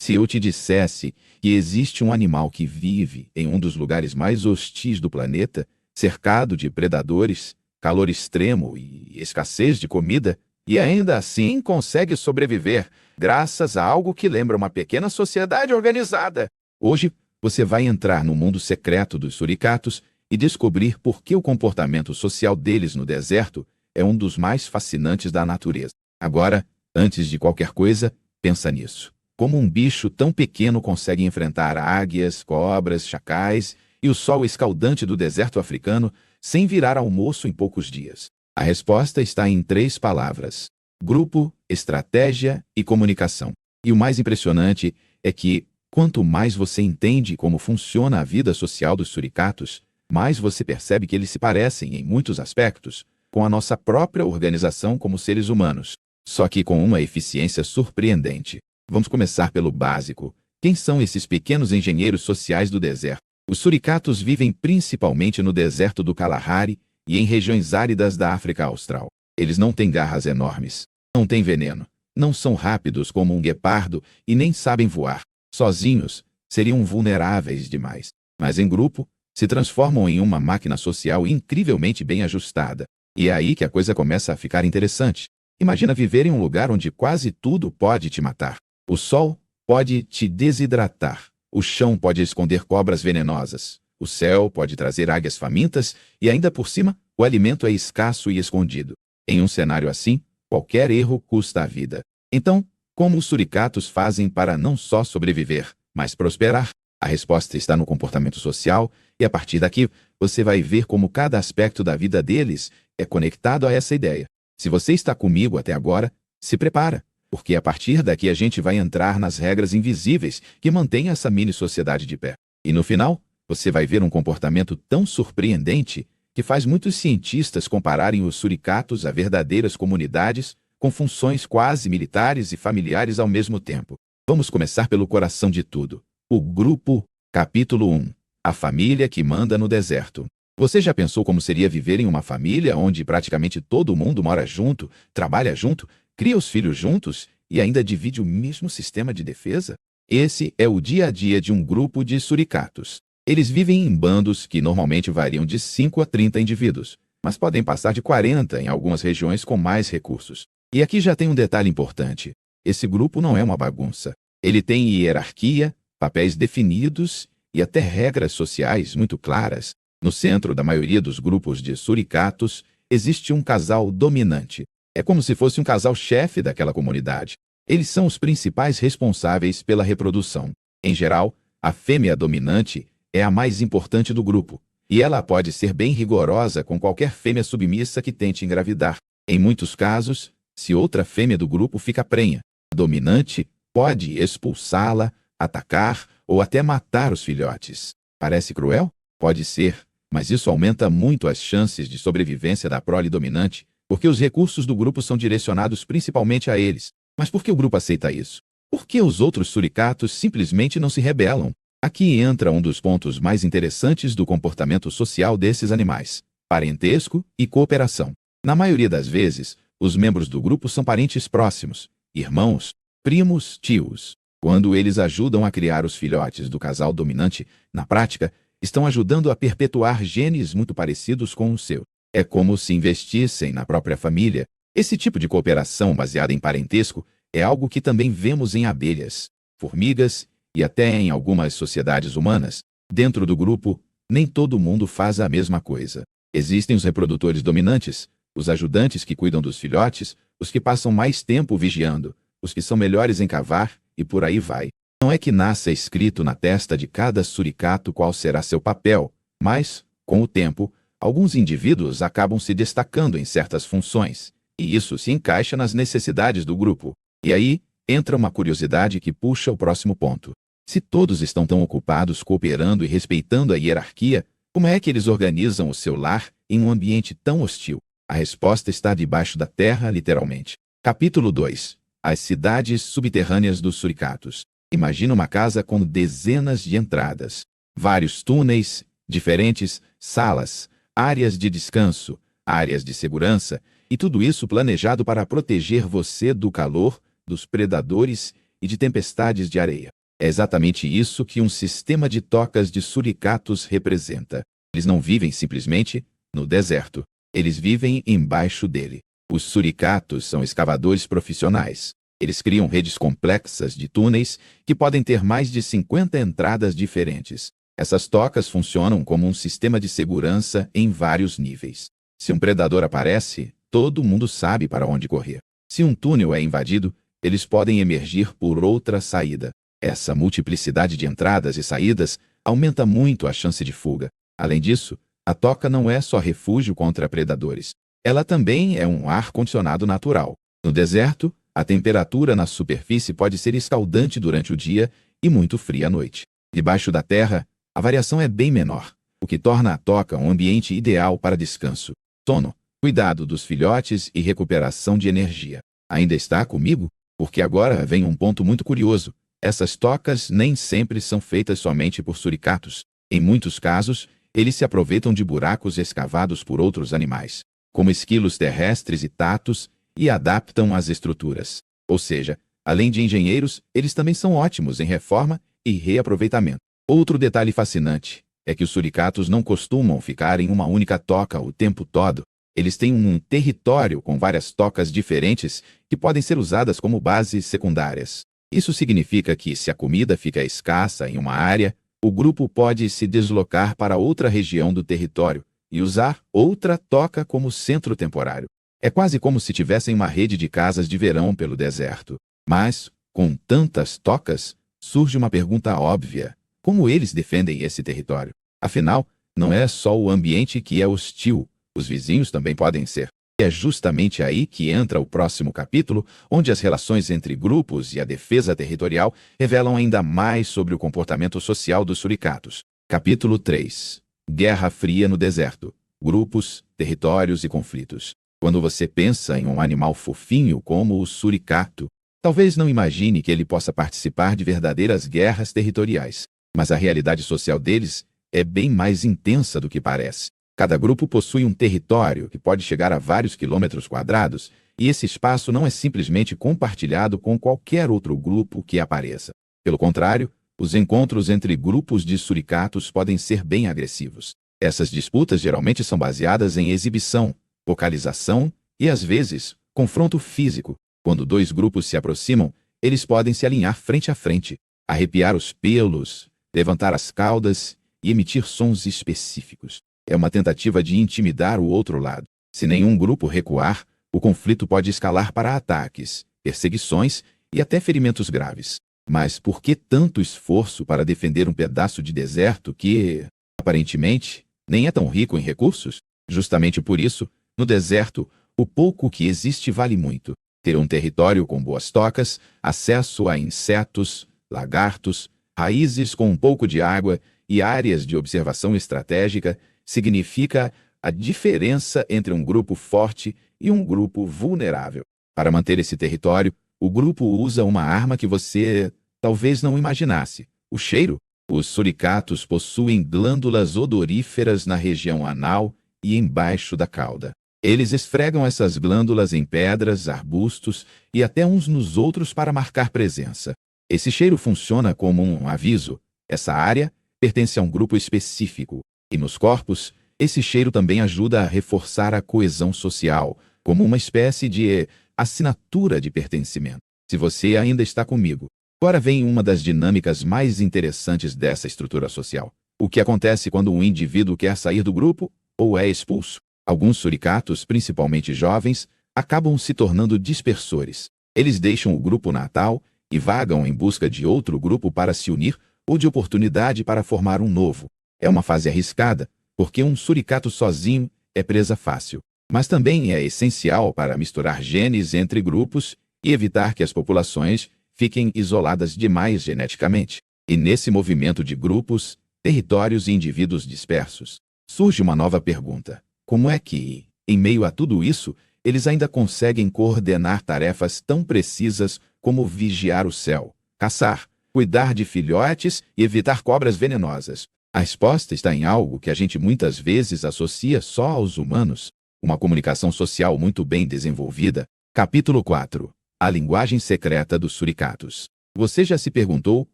Se eu te dissesse que existe um animal que vive em um dos lugares mais hostis do planeta, cercado de predadores, calor extremo e escassez de comida, e ainda assim consegue sobreviver graças a algo que lembra uma pequena sociedade organizada. Hoje, você vai entrar no mundo secreto dos suricatos e descobrir por que o comportamento social deles no deserto é um dos mais fascinantes da natureza. Agora, antes de qualquer coisa, pensa nisso. Como um bicho tão pequeno consegue enfrentar águias, cobras, chacais e o sol escaldante do deserto africano sem virar almoço em poucos dias? A resposta está em 3 palavras: grupo, estratégia e comunicação. E o mais impressionante é que, quanto mais você entende como funciona a vida social dos suricatos, mais você percebe que eles se parecem, em muitos aspectos, com a nossa própria organização como seres humanos, só que com uma eficiência surpreendente. Vamos começar pelo básico. Quem são esses pequenos engenheiros sociais do deserto? Os suricatos vivem principalmente no deserto do Kalahari e em regiões áridas da África Austral. Eles não têm garras enormes, não têm veneno, não são rápidos como um guepardo e nem sabem voar. Sozinhos, seriam vulneráveis demais. Mas em grupo, se transformam em uma máquina social incrivelmente bem ajustada. E é aí que a coisa começa a ficar interessante. Imagina viver em um lugar onde quase tudo pode te matar. O sol pode te desidratar. O chão pode esconder cobras venenosas. O céu pode trazer águias famintas e ainda por cima, o alimento é escasso e escondido. Em um cenário assim, qualquer erro custa a vida. Então, como os suricatos fazem para não só sobreviver, mas prosperar? A resposta está no comportamento social e a partir daqui, você vai ver como cada aspecto da vida deles é conectado a essa ideia. Se você está comigo até agora, se prepara, porque a partir daqui a gente vai entrar nas regras invisíveis que mantêm essa mini-sociedade de pé. E no final, você vai ver um comportamento tão surpreendente que faz muitos cientistas compararem os suricatos a verdadeiras comunidades com funções quase militares e familiares ao mesmo tempo. Vamos começar pelo coração de tudo. O grupo, capítulo 1. A família que manda no deserto. Você já pensou como seria viver em uma família onde praticamente todo mundo mora junto, trabalha junto, cria os filhos juntos e ainda divide o mesmo sistema de defesa? Esse é o dia a dia de um grupo de suricatos. Eles vivem em bandos que normalmente variam de 5 a 30 indivíduos, mas podem passar de 40 em algumas regiões com mais recursos. E aqui já tem um detalhe importante. Esse grupo não é uma bagunça. Ele tem hierarquia, papéis definidos e até regras sociais muito claras. No centro da maioria dos grupos de suricatos, existe um casal dominante. É como se fosse um casal-chefe daquela comunidade. Eles são os principais responsáveis pela reprodução. Em geral, a fêmea dominante é a mais importante do grupo, e ela pode ser bem rigorosa com qualquer fêmea submissa que tente engravidar. Em muitos casos, se outra fêmea do grupo fica prenha, a dominante pode expulsá-la, atacar ou até matar os filhotes. Parece cruel? Pode ser, mas isso aumenta muito as chances de sobrevivência da prole dominante, porque os recursos do grupo são direcionados principalmente a eles. Mas por que o grupo aceita isso? Por que os outros suricatos simplesmente não se rebelam? Aqui entra um dos pontos mais interessantes do comportamento social desses animais: parentesco e cooperação. Na maioria das vezes, os membros do grupo são parentes próximos, irmãos, primos, tios. Quando eles ajudam a criar os filhotes do casal dominante, na prática, estão ajudando a perpetuar genes muito parecidos com o seu. É como se investissem na própria família. Esse tipo de cooperação baseada em parentesco é algo que também vemos em abelhas, formigas e até em algumas sociedades humanas. Dentro do grupo, nem todo mundo faz a mesma coisa. Existem os reprodutores dominantes, os ajudantes que cuidam dos filhotes, os que passam mais tempo vigiando, os que são melhores em cavar e por aí vai. Não é que nasça escrito na testa de cada suricato qual será seu papel, mas, com o tempo, alguns indivíduos acabam se destacando em certas funções, e isso se encaixa nas necessidades do grupo. E aí, entra uma curiosidade que puxa o próximo ponto. Se todos estão tão ocupados cooperando e respeitando a hierarquia, como é que eles organizam o seu lar em um ambiente tão hostil? A resposta está debaixo da terra, literalmente. Capítulo 2. As cidades subterrâneas dos suricatos. Imagina uma casa com dezenas de entradas, vários túneis, diferentes salas, áreas de descanso, áreas de segurança, e tudo isso planejado para proteger você do calor, dos predadores e de tempestades de areia. É exatamente isso que um sistema de tocas de suricatos representa. Eles não vivem simplesmente no deserto. Eles vivem embaixo dele. Os suricatos são escavadores profissionais. Eles criam redes complexas de túneis que podem ter mais de 50 entradas diferentes. Essas tocas funcionam como um sistema de segurança em vários níveis. Se um predador aparece, todo mundo sabe para onde correr. Se um túnel é invadido, eles podem emergir por outra saída. Essa multiplicidade de entradas e saídas aumenta muito a chance de fuga. Além disso, a toca não é só refúgio contra predadores. Ela também é um ar-condicionado natural. No deserto, a temperatura na superfície pode ser escaldante durante o dia e muito fria à noite. Debaixo da terra, a variação é bem menor, o que torna a toca um ambiente ideal para descanso, sono, cuidado dos filhotes e recuperação de energia. Ainda está comigo? Porque agora vem um ponto muito curioso. Essas tocas nem sempre são feitas somente por suricatos. Em muitos casos, eles se aproveitam de buracos escavados por outros animais, como esquilos terrestres e tatos, e adaptam as estruturas. Ou seja, além de engenheiros, eles também são ótimos em reforma e reaproveitamento. Outro detalhe fascinante é que os suricatos não costumam ficar em uma única toca o tempo todo. Eles têm um território com várias tocas diferentes que podem ser usadas como bases secundárias. Isso significa que, se a comida fica escassa em uma área, o grupo pode se deslocar para outra região do território e usar outra toca como centro temporário. É quase como se tivessem uma rede de casas de verão pelo deserto. Mas, com tantas tocas, surge uma pergunta óbvia: como eles defendem esse território? Afinal, não é só o ambiente que é hostil, os vizinhos também podem ser. E é justamente aí que entra o próximo capítulo, onde as relações entre grupos e a defesa territorial revelam ainda mais sobre o comportamento social dos suricatos. Capítulo 3. Guerra Fria no deserto. Grupos, territórios e conflitos. Quando você pensa em um animal fofinho como o suricato, talvez não imagine que ele possa participar de verdadeiras guerras territoriais. Mas a realidade social deles é bem mais intensa do que parece. Cada grupo possui um território que pode chegar a vários quilômetros quadrados, e esse espaço não é simplesmente compartilhado com qualquer outro grupo que apareça. Pelo contrário, os encontros entre grupos de suricatos podem ser bem agressivos. Essas disputas geralmente são baseadas em exibição, localização e, às vezes, confronto físico. Quando dois grupos se aproximam, eles podem se alinhar frente a frente, arrepiar os pelos, levantar as caudas e emitir sons específicos. É uma tentativa de intimidar o outro lado. Se nenhum grupo recuar, o conflito pode escalar para ataques, perseguições e até ferimentos graves. Mas por que tanto esforço para defender um pedaço de deserto que, aparentemente, nem é tão rico em recursos? Justamente por isso, no deserto, o pouco que existe vale muito. Ter um território com boas tocas, acesso a insetos, lagartos, raízes com um pouco de água e áreas de observação estratégica significa a diferença entre um grupo forte e um grupo vulnerável. Para manter esse território, o grupo usa uma arma que você talvez não imaginasse: o cheiro. Os suricatos possuem glândulas odoríferas na região anal e embaixo da cauda. Eles esfregam essas glândulas em pedras, arbustos e até uns nos outros para marcar presença. Esse cheiro funciona como um aviso: essa área pertence a um grupo específico. E nos corpos, esse cheiro também ajuda a reforçar a coesão social, como uma espécie de assinatura de pertencimento. Se você ainda está comigo, agora vem uma das dinâmicas mais interessantes dessa estrutura social. O que acontece quando um indivíduo quer sair do grupo ou é expulso? Alguns suricatos, principalmente jovens, acabam se tornando dispersores. Eles deixam o grupo natal e vagam em busca de outro grupo para se unir ou de oportunidade para formar um novo. É uma fase arriscada, porque um suricato sozinho é presa fácil. Mas também é essencial para misturar genes entre grupos e evitar que as populações fiquem isoladas demais geneticamente. E nesse movimento de grupos, territórios e indivíduos dispersos, surge uma nova pergunta: como é que, em meio a tudo isso, eles ainda conseguem coordenar tarefas tão precisas como vigiar o céu, caçar, cuidar de filhotes e evitar cobras venenosas? A resposta está em algo que a gente muitas vezes associa só aos humanos: uma comunicação social muito bem desenvolvida. Capítulo 4. A linguagem secreta dos suricatos. Você já se perguntou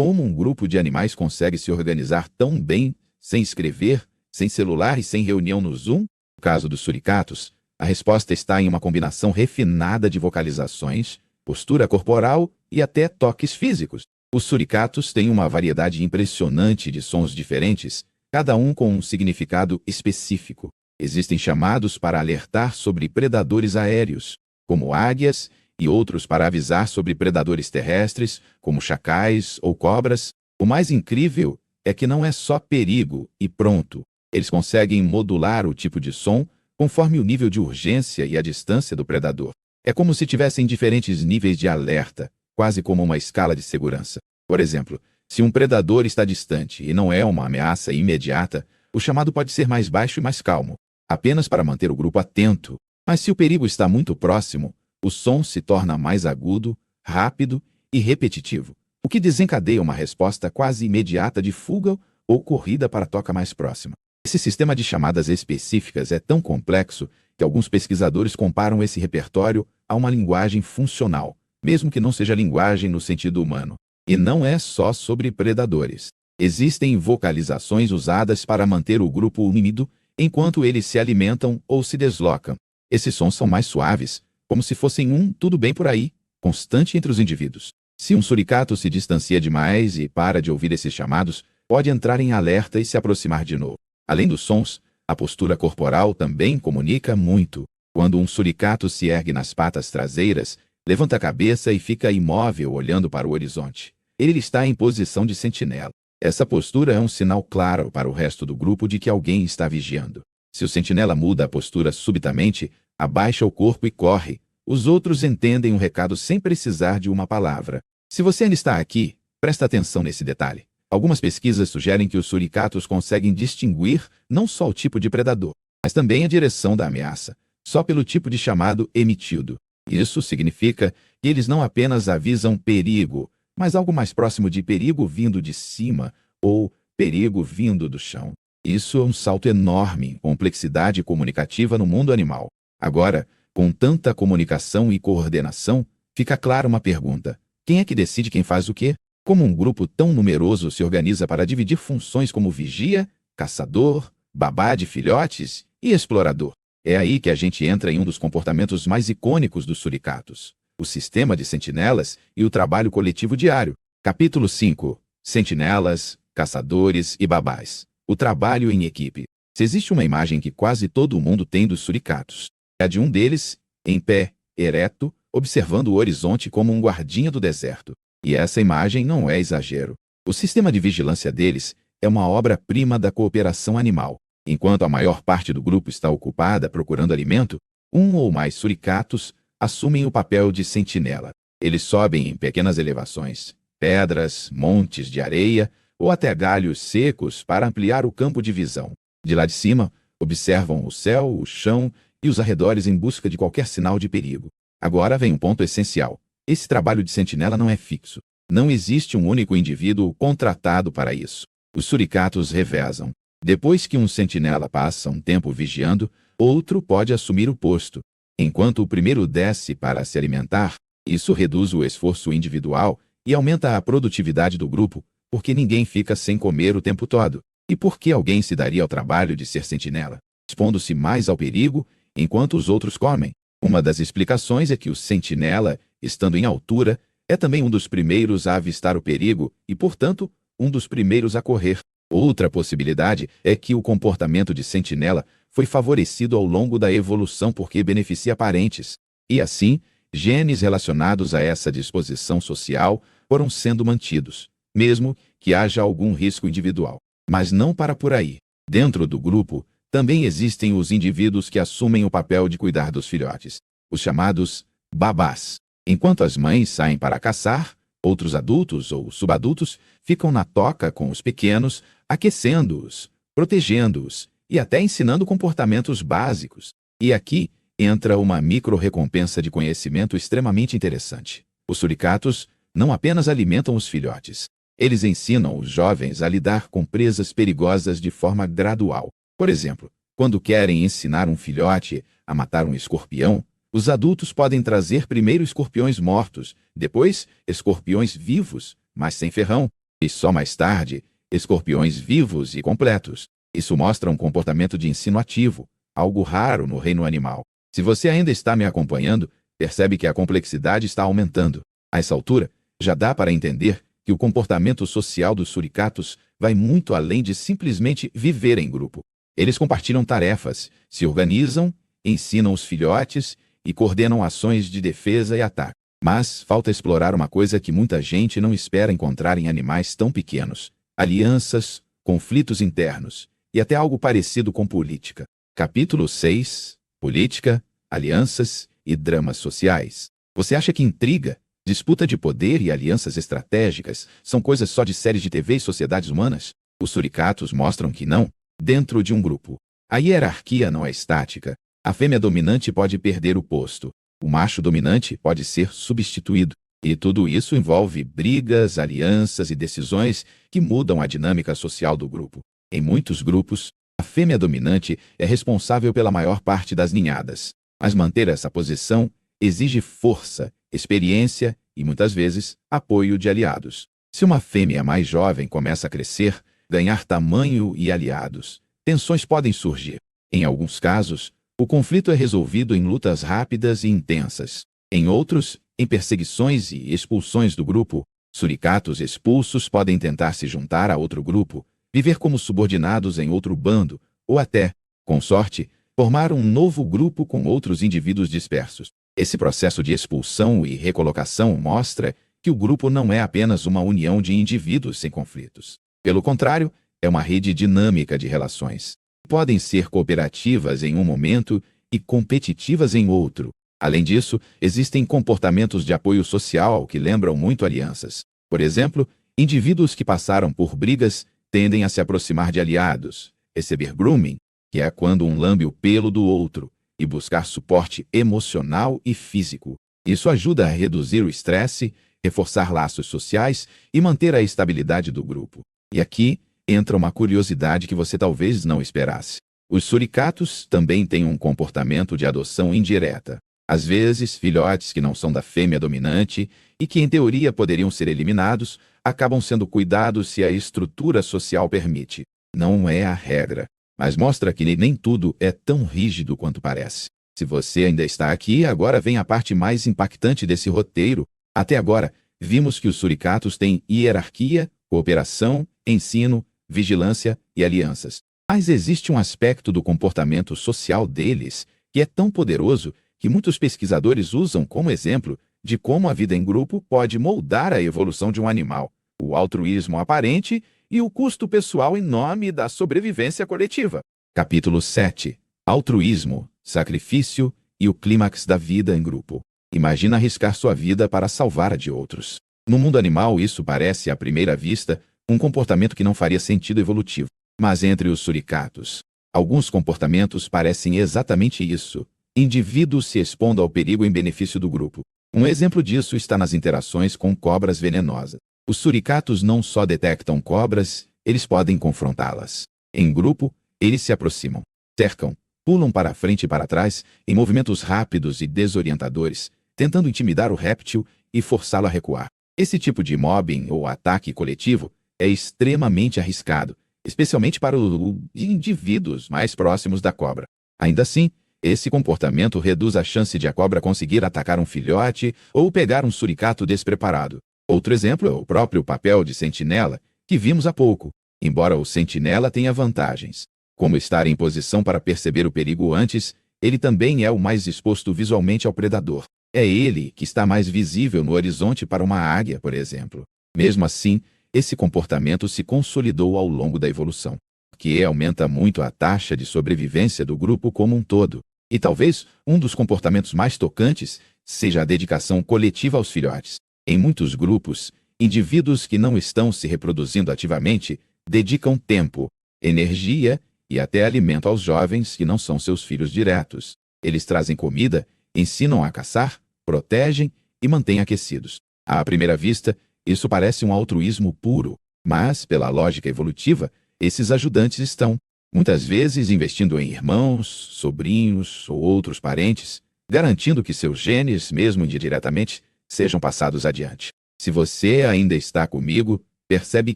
Como um grupo de animais consegue se organizar tão bem, sem escrever, sem celular e sem reunião no Zoom? No caso dos suricatos, a resposta está em uma combinação refinada de vocalizações, postura corporal e até toques físicos. Os suricatos têm uma variedade impressionante de sons diferentes, cada um com um significado específico. Existem chamados para alertar sobre predadores aéreos, como águias, e outros para avisar sobre predadores terrestres, como chacais ou cobras. O mais incrível é que não é só perigo e pronto. Eles conseguem modular o tipo de som conforme o nível de urgência e a distância do predador. É como se tivessem diferentes níveis de alerta, quase como uma escala de segurança. Por exemplo, se um predador está distante e não é uma ameaça imediata, o chamado pode ser mais baixo e mais calmo, apenas para manter o grupo atento. Mas se o perigo está muito próximo, o som se torna mais agudo, rápido e repetitivo, o que desencadeia uma resposta quase imediata de fuga ou corrida para a toca mais próxima. Esse sistema de chamadas específicas é tão complexo que alguns pesquisadores comparam esse repertório a uma linguagem funcional, mesmo que não seja linguagem no sentido humano. E não é só sobre predadores. Existem vocalizações usadas para manter o grupo unido enquanto eles se alimentam ou se deslocam. Esses sons são mais suaves, como se fossem tudo bem por aí, constante entre os indivíduos. Se um suricato se distancia demais e para de ouvir esses chamados, pode entrar em alerta e se aproximar de novo. Além dos sons, a postura corporal também comunica muito. Quando um suricato se ergue nas patas traseiras, levanta a cabeça e fica imóvel olhando para o horizonte. Ele está em posição de sentinela. Essa postura é um sinal claro para o resto do grupo de que alguém está vigiando. Se o sentinela muda a postura subitamente, abaixa o corpo e corre, os outros entendem o recado sem precisar de uma palavra. Se você ainda está aqui, presta atenção nesse detalhe. Algumas pesquisas sugerem que os suricatos conseguem distinguir não só o tipo de predador, mas também a direção da ameaça, só pelo tipo de chamado emitido. Isso significa que eles não apenas avisam perigo, mas algo mais próximo de perigo vindo de cima ou perigo vindo do chão. Isso é um salto enorme em complexidade comunicativa no mundo animal. Agora, com tanta comunicação e coordenação, fica clara uma pergunta: quem é que decide quem faz o quê? Como um grupo tão numeroso se organiza para dividir funções como vigia, caçador, babá de filhotes e explorador? É aí que a gente entra em um dos comportamentos mais icônicos dos suricatos: o sistema de sentinelas e o trabalho coletivo diário. Capítulo 5. Sentinelas, caçadores e babás. O trabalho em equipe. Se existe uma imagem que quase todo mundo tem dos suricatos, é a de um deles, em pé, ereto, observando o horizonte como um guardinha do deserto. E essa imagem não é exagero. O sistema de vigilância deles é uma obra-prima da cooperação animal. Enquanto a maior parte do grupo está ocupada procurando alimento, um ou mais suricatos assumem o papel de sentinela. Eles sobem em pequenas elevações, pedras, montes de areia ou até galhos secos para ampliar o campo de visão. De lá de cima, observam o céu, o chão e os arredores em busca de qualquer sinal de perigo. Agora vem um ponto essencial. Esse trabalho de sentinela não é fixo. Não existe um único indivíduo contratado para isso. Os suricatos revezam. Depois que um sentinela passa um tempo vigiando, outro pode assumir o posto. Enquanto o primeiro desce para se alimentar, isso reduz o esforço individual e aumenta a produtividade do grupo, porque ninguém fica sem comer o tempo todo. E por que alguém se daria ao trabalho de ser sentinela, expondo-se mais ao perigo enquanto os outros comem? Uma das explicações é que o sentinela, estando em altura, é também um dos primeiros a avistar o perigo e, portanto, um dos primeiros a correr. Outra possibilidade é que o comportamento de sentinela foi favorecido ao longo da evolução porque beneficia parentes. E assim, genes relacionados a essa disposição social foram sendo mantidos, mesmo que haja algum risco individual. Mas não para por aí. Dentro do grupo, também existem os indivíduos que assumem o papel de cuidar dos filhotes, os chamados babás. Enquanto as mães saem para caçar, outros adultos ou subadultos ficam na toca com os pequenos, aquecendo-os, protegendo-os e até ensinando comportamentos básicos. E aqui entra uma micro-recompensa de conhecimento extremamente interessante. Os suricatos não apenas alimentam os filhotes, eles ensinam os jovens a lidar com presas perigosas de forma gradual. Por exemplo, quando querem ensinar um filhote a matar um escorpião, os adultos podem trazer primeiro escorpiões mortos, depois escorpiões vivos, mas sem ferrão. e só mais tarde, escorpiões vivos e completos. Isso mostra um comportamento de ensino ativo, algo raro no reino animal. Se você ainda está me acompanhando, percebe que a complexidade está aumentando. A essa altura, já dá para entender que o comportamento social dos suricatos vai muito além de simplesmente viver em grupo. Eles compartilham tarefas, se organizam, ensinam os filhotes e coordenam ações de defesa e ataque. Mas falta explorar uma coisa que muita gente não espera encontrar em animais tão pequenos: alianças, conflitos internos e até algo parecido com política. Capítulo 6: Política, alianças e dramas sociais. Você acha que intriga, disputa de poder e alianças estratégicas são coisas só de séries de TV e sociedades humanas? Os suricatos mostram que não. Dentro de um grupo, a hierarquia não é estática. A fêmea dominante pode perder o posto. O macho dominante pode ser substituído. E tudo isso envolve brigas, alianças e decisões que mudam a dinâmica social do grupo. Em muitos grupos, a fêmea dominante é responsável pela maior parte das ninhadas. Mas manter essa posição exige força, experiência e, muitas vezes, apoio de aliados. Se uma fêmea mais jovem começa a crescer, ganhar tamanho e aliados, tensões podem surgir. Em alguns casos, o conflito é resolvido em lutas rápidas e intensas. Em outros, em perseguições e expulsões do grupo. Suricatos expulsos podem tentar se juntar a outro grupo, viver como subordinados em outro bando, ou até, com sorte, formar um novo grupo com outros indivíduos dispersos. Esse processo de expulsão e recolocação mostra que o grupo não é apenas uma união de indivíduos sem conflitos. Pelo contrário, é uma rede dinâmica de relações. Podem ser cooperativas em um momento e competitivas em outro. Além disso, existem comportamentos de apoio social que lembram muito alianças. Por exemplo, indivíduos que passaram por brigas tendem a se aproximar de aliados, receber grooming, que é quando um lambe o pelo do outro, e buscar suporte emocional e físico. Isso ajuda a reduzir o estresse, reforçar laços sociais e manter a estabilidade do grupo. E aqui entra uma curiosidade que você talvez não esperasse. Os suricatos também têm um comportamento de adoção indireta. Às vezes, filhotes que não são da fêmea dominante e que, em teoria, poderiam ser eliminados, acabam sendo cuidados se a estrutura social permite. Não é a regra, mas mostra que nem tudo é tão rígido quanto parece. Se você ainda está aqui, agora vem a parte mais impactante desse roteiro. Até agora, vimos que os suricatos têm hierarquia, cooperação, ensino, vigilância e alianças. Mas existe um aspecto do comportamento social deles que é tão poderoso que muitos pesquisadores usam como exemplo de como a vida em grupo pode moldar a evolução de um animal: o altruísmo aparente e o custo pessoal em nome da sobrevivência coletiva. Capítulo 7: Altruísmo, sacrifício e o clímax da vida em grupo. Imagina arriscar sua vida para salvar a de outros. No mundo animal, isso parece, à primeira vista, um comportamento que não faria sentido evolutivo. Mas entre os suricatos, alguns comportamentos parecem exatamente isso: indivíduos se expondo ao perigo em benefício do grupo. Um exemplo disso está nas interações com cobras venenosas. Os suricatos não só detectam cobras, eles podem confrontá-las. Em grupo, eles se aproximam, cercam, pulam para frente e para trás em movimentos rápidos e desorientadores, tentando intimidar o réptil e forçá-lo a recuar. Esse tipo de mobbing ou ataque coletivo é extremamente arriscado, especialmente para os indivíduos mais próximos da cobra. Ainda assim, esse comportamento reduz a chance de a cobra conseguir atacar um filhote ou pegar um suricato despreparado. Outro exemplo é o próprio papel de sentinela, que vimos há pouco, embora o sentinela tenha vantagens. Como estar em posição para perceber o perigo antes, ele também é o mais exposto visualmente ao predador. É ele que está mais visível no horizonte para uma águia, por exemplo. Mesmo assim, esse comportamento se consolidou ao longo da evolução, que aumenta muito a taxa de sobrevivência do grupo como um todo. E talvez um dos comportamentos mais tocantes seja a dedicação coletiva aos filhotes. Em muitos grupos, indivíduos que não estão se reproduzindo ativamente dedicam tempo, energia e até alimento aos jovens que não são seus filhos diretos. Eles trazem comida, ensinam a caçar, protegem e mantêm aquecidos. À primeira vista, isso parece um altruísmo puro, mas, pela lógica evolutiva, esses ajudantes estão, muitas vezes, investindo em irmãos, sobrinhos ou outros parentes, garantindo que seus genes, mesmo indiretamente, sejam passados adiante. Se você ainda está comigo, percebe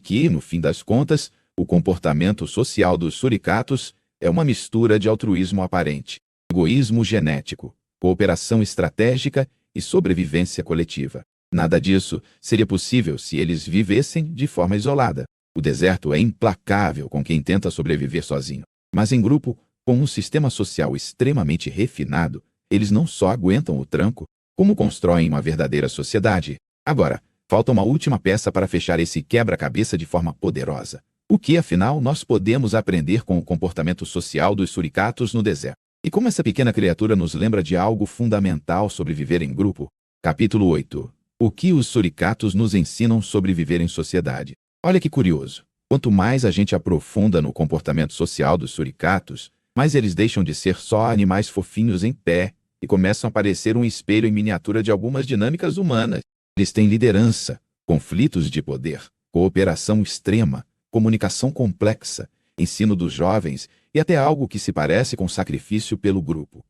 que, no fim das contas, o comportamento social dos suricatos é uma mistura de altruísmo aparente, egoísmo genético, cooperação estratégica e sobrevivência coletiva. Nada disso seria possível se eles vivessem de forma isolada. O deserto é implacável com quem tenta sobreviver sozinho. Mas em grupo, com um sistema social extremamente refinado, eles não só aguentam o tranco, como constroem uma verdadeira sociedade. Agora, falta uma última peça para fechar esse quebra-cabeça de forma poderosa. O que, afinal, nós podemos aprender com o comportamento social dos suricatos no deserto? E como essa pequena criatura nos lembra de algo fundamental sobre viver em grupo? Capítulo 8. O que os suricatos nos ensinam sobre viver em sociedade? Olha que curioso. Quanto mais a gente aprofunda no comportamento social dos suricatos, mais eles deixam de ser só animais fofinhos em pé e começam a parecer um espelho em miniatura de algumas dinâmicas humanas. Eles têm liderança, conflitos de poder, cooperação extrema, comunicação complexa, ensino dos jovens e até algo que se parece com sacrifício pelo grupo.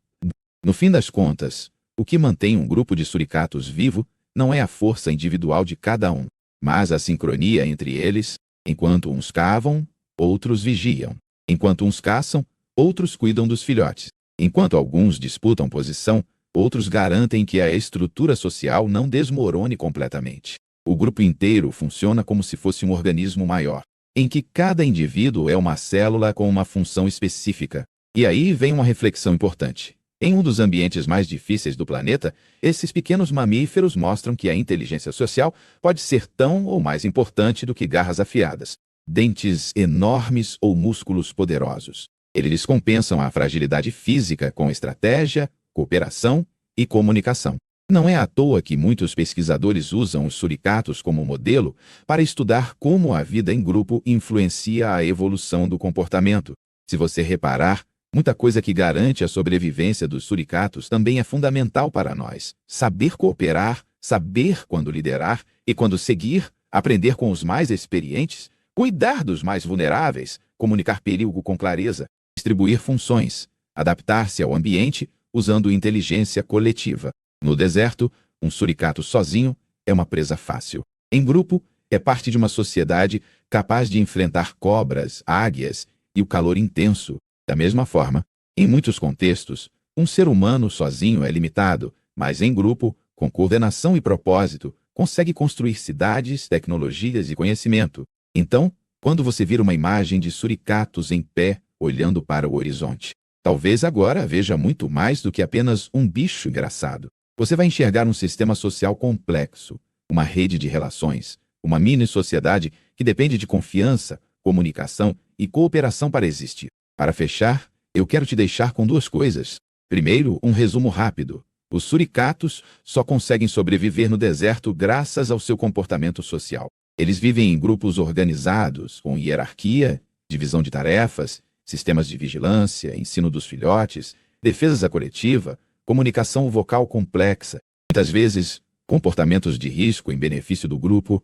No fim das contas, o que mantém um grupo de suricatos vivo não é a força individual de cada um, mas a sincronia entre eles. Enquanto uns cavam, outros vigiam. Enquanto uns caçam, outros cuidam dos filhotes. Enquanto alguns disputam posição, outros garantem que a estrutura social não desmorone completamente. O grupo inteiro funciona como se fosse um organismo maior, em que cada indivíduo é uma célula com uma função específica. E aí vem uma reflexão importante. Em um dos ambientes mais difíceis do planeta, esses pequenos mamíferos mostram que a inteligência social pode ser tão ou mais importante do que garras afiadas, dentes enormes ou músculos poderosos. Eles compensam a fragilidade física com estratégia, cooperação e comunicação. Não é à toa que muitos pesquisadores usam os suricatos como modelo para estudar como a vida em grupo influencia a evolução do comportamento. Se você reparar, muita coisa que garante a sobrevivência dos suricatos também é fundamental para nós. Saber cooperar, saber quando liderar e quando seguir, aprender com os mais experientes, cuidar dos mais vulneráveis, comunicar perigo com clareza, distribuir funções, adaptar-se ao ambiente usando inteligência coletiva. No deserto, um suricato sozinho é uma presa fácil. Em grupo, é parte de uma sociedade capaz de enfrentar cobras, águias e o calor intenso. Da mesma forma, em muitos contextos, um ser humano sozinho é limitado, mas em grupo, com coordenação e propósito, consegue construir cidades, tecnologias e conhecimento. Então, quando você vira uma imagem de suricatos em pé, olhando para o horizonte, talvez agora veja muito mais do que apenas um bicho engraçado. Você vai enxergar um sistema social complexo, uma rede de relações, uma mini-sociedade que depende de confiança, comunicação e cooperação para existir. Para fechar, eu quero te deixar com duas coisas. Primeiro, um resumo rápido. Os suricatos só conseguem sobreviver no deserto graças ao seu comportamento social. Eles vivem em grupos organizados, com hierarquia, divisão de tarefas, sistemas de vigilância, ensino dos filhotes, defesa coletiva, comunicação vocal complexa, muitas vezes comportamentos de risco em benefício do grupo.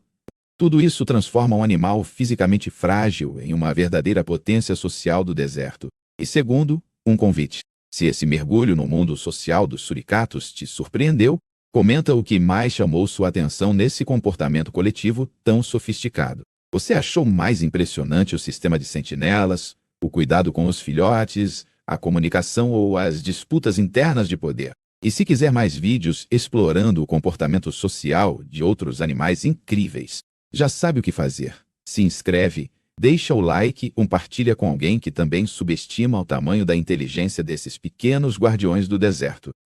Tudo isso transforma um animal fisicamente frágil em uma verdadeira potência social do deserto. E segundo, um convite. Se esse mergulho no mundo social dos suricatos te surpreendeu, comenta o que mais chamou sua atenção nesse comportamento coletivo tão sofisticado. Você achou mais impressionante o sistema de sentinelas, o cuidado com os filhotes, a comunicação ou as disputas internas de poder? E se quiser mais vídeos explorando o comportamento social de outros animais incríveis, já sabe o que fazer. Se inscreve, deixa o like, compartilha com alguém que também subestima o tamanho da inteligência desses pequenos guardiões do deserto.